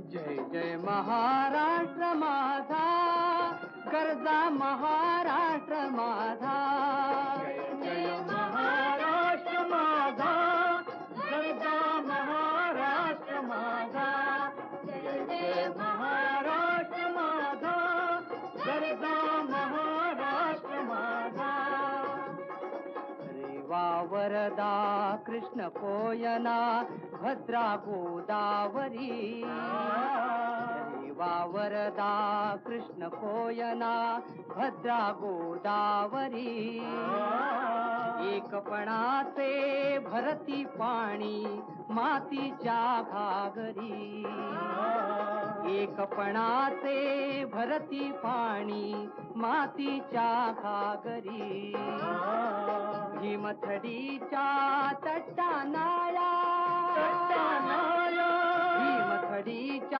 जय जय महाराष्ट्र माझा, गरजा महाराष्ट्र माझा. जय जय महाराष्ट्र माझा, गरजा महाराष्ट्र माझा. जय जय महाराष्ट्र माझा, गरजा महाराष्ट्र माझा. रेवा वरदा कृष्ण कोयना भद्रा गोदावरी. रेवा वरदा कृष्ण कोयना भद्रा गोदावरी. एकपणाचे भरती पाणी मातीच्या घागरी. एकपणाचे भरती पाणी मातीच्या घागरी. भीमथडीच्या तट्टानाळा, भीमथडीच्या